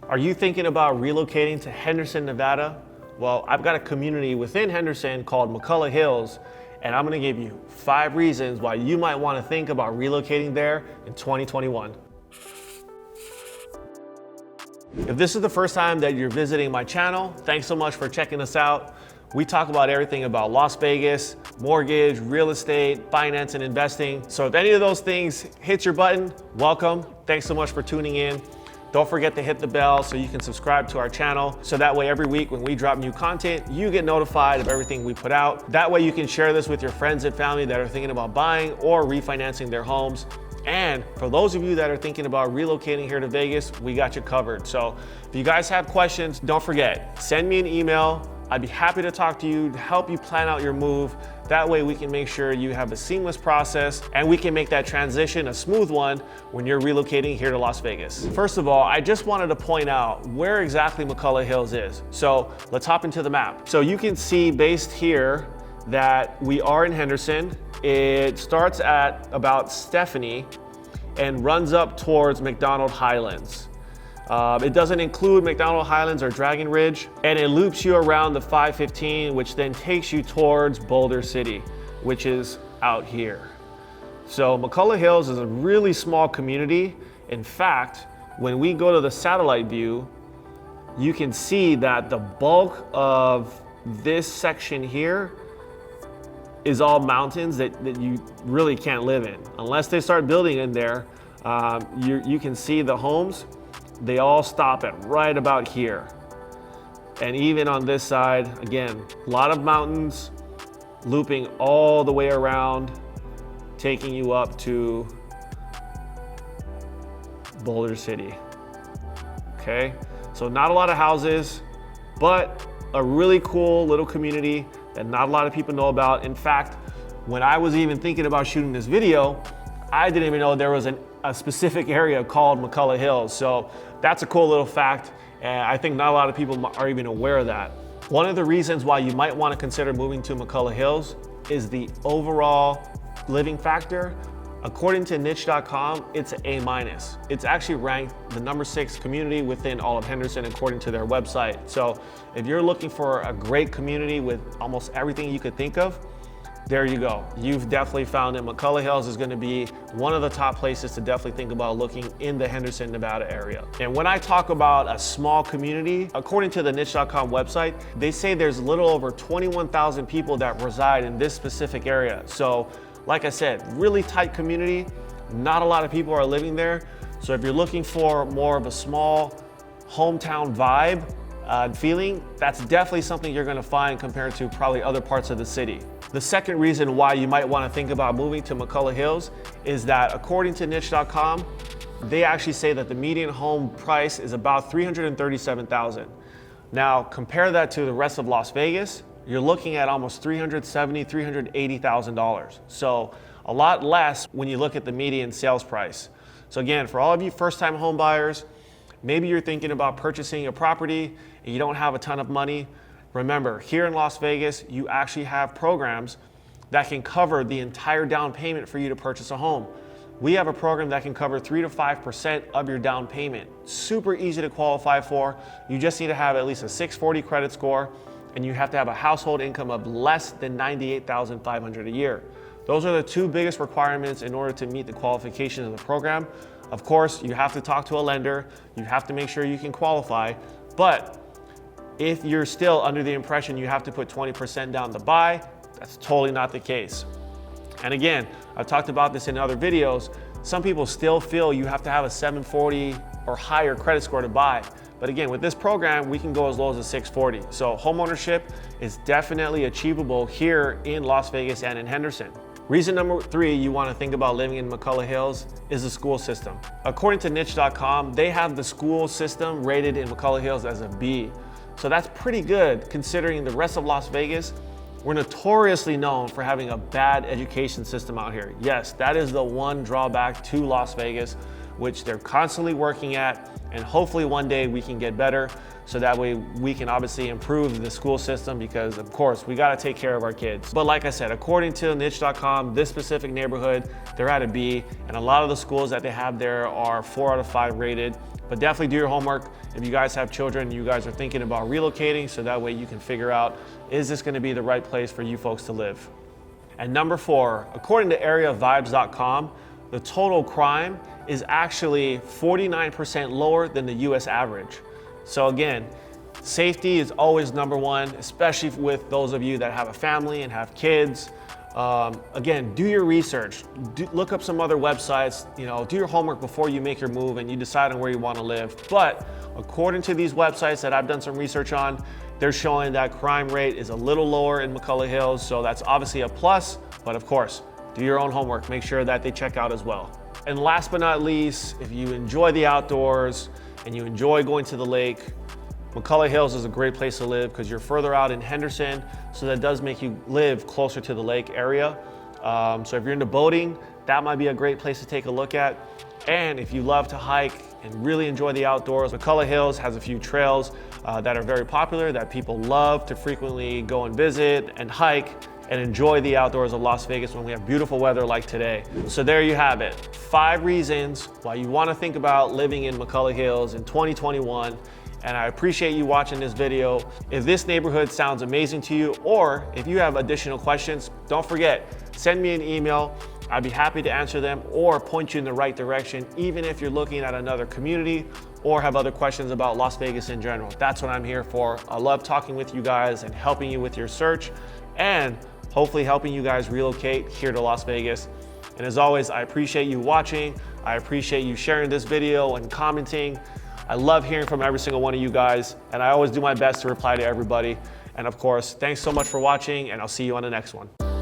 Are you thinking about relocating to Henderson, Nevada? Well, I've got a community within Henderson called McCullough Hills, and I'm gonna give you 5 reasons why you might wanna think about relocating there in 2021. If this is the first time that you're visiting my channel, thanks so much for checking us out. We talk about everything about Las Vegas, mortgage, real estate, finance, and investing. So if any of those things hits your button, welcome. Thanks so much for tuning in. Don't forget to hit the bell so you can subscribe to our channel. So that way every week when we drop new content, you get notified of everything we put out. That way you can share this with your friends and family that are thinking about buying or refinancing their homes. And for those of you that are thinking about relocating here to Vegas, we got you covered. So if you guys have questions, don't forget, send me an email. I'd be happy to talk to you, to help you plan out your move. That way we can make sure you have a seamless process and we can make that transition a smooth one when you're relocating here to Las Vegas. First of all, I just wanted to point out where exactly McCullough Hills is. So let's hop into the map. So you can see based here that we are in Henderson. It starts at about Stephanie and runs up towards McCullough Highlands. It doesn't include McCullough Highlands or Dragon Ridge, and it loops you around the 515, which then takes you towards Boulder City, which is out here. So McCullough Hills is a really small community. In fact, when we go to the satellite view, you can see that the bulk of this section here is all mountains that you really can't live in. Unless they start building in there, you can see the homes. They all stop at right about here. And even on this side, again, a lot of mountains looping all the way around, taking you up to Boulder City. Okay, so not a lot of houses, but a really cool little community that not a lot of people know about. In fact, when I was even thinking about shooting this video, I didn't even know there was a specific area called McCullough Hills. So that's a cool little fact. And I think not a lot of people are even aware of that. One of the reasons why you might want to consider moving to McCullough Hills is the overall living factor. According to niche.com, it's an A-. It's actually ranked the #6 community within all of Henderson according to their website. So if you're looking for a great community with almost everything you could think of, there you go. You've definitely found it. McCullough Hills is going to be one of the top places to definitely think about looking in the Henderson, Nevada area. And when I talk about a small community, according to the niche.com website, they say there's a little over 21,000 people that reside in this specific area. So like I said, really tight community. Not a lot of people are living there. So if you're looking for more of a small hometown vibe feeling, that's definitely something you're going to find compared to probably other parts of the city. The second reason why you might want to think about moving to McCullough Hills is that according to niche.com, they actually say that the median home price is about $337,000. Now compare that to the rest of Las Vegas, you're looking at almost $370,000, $380,000. So a lot less when you look at the median sales price. So again, for all of you first-time home buyers, maybe you're thinking about purchasing a property and you don't have a ton of money. Remember, here in Las Vegas, you actually have programs that can cover the entire down payment for you to purchase a home. We have a program that can cover 3 to 5% of your down payment. Super easy to qualify for. You just need to have at least a 640 credit score, and you have to have a household income of less than $98,500 a year. Those are the 2 biggest requirements in order to meet the qualifications of the program. Of course, you have to talk to a lender. You have to make sure you can qualify, but if you're still under the impression you have to put 20% down to buy, that's totally not the case. And again, I've talked about this in other videos. Some people still feel you have to have a 740 or higher credit score to buy. But again, with this program, we can go as low as a 640. So homeownership is definitely achievable here in Las Vegas and in Henderson. Reason number 3 you want to think about living in McCullough Hills is the school system. According to niche.com, they have the school system rated in McCullough Hills as a B. So that's pretty good considering the rest of Las Vegas, we're notoriously known for having a bad education system out here. Yes, that is the one drawback to Las Vegas, which they're constantly working at, and hopefully one day we can get better so that way we can obviously improve the school system because of course we got to take care of our kids. But like I said, according to niche.com, this specific neighborhood, they're at a B, and a lot of the schools that they have there are 4 out of 5 rated, But definitely do your homework if you guys have children, you guys are thinking about relocating, so that way you can figure out, is this gonna be the right place for you folks to live? And number 4, according to areavibes.com, the total crime is actually 49% lower than the US average. So again, safety is always number 1, especially with those of you that have a family and have kids. Again, do your research, look up some other websites, do your homework before you make your move and you decide on where you want to live. But according to these websites that I've done some research on, they're showing that crime rate is a little lower in McCullough Hills, so that's obviously a plus, but of course, do your own homework, make sure that they check out as well. And last but not least, if you enjoy the outdoors and you enjoy going to the lake, McCullough Hills is a great place to live because you're further out in Henderson, so that does make you live closer to the lake area. So if you're into boating, that might be a great place to take a look at. And if you love to hike and really enjoy the outdoors, McCullough Hills has a few trails that are very popular that people love to frequently go and visit and hike and enjoy the outdoors of Las Vegas when we have beautiful weather like today. So there you have it, 5 reasons why you want to think about living in McCullough Hills in 2021. And I appreciate you watching this video. If this neighborhood sounds amazing to you, or if you have additional questions, don't forget, send me an email. I'd be happy to answer them or point you in the right direction, even if you're looking at another community or have other questions about Las Vegas in general. That's what I'm here for. I love talking with you guys and helping you with your search and hopefully helping you guys relocate here to Las Vegas. And as always, I appreciate you watching. I appreciate you sharing this video and commenting. I love hearing from every single one of you guys, and I always do my best to reply to everybody. And of course, thanks so much for watching, and I'll see you on the next one.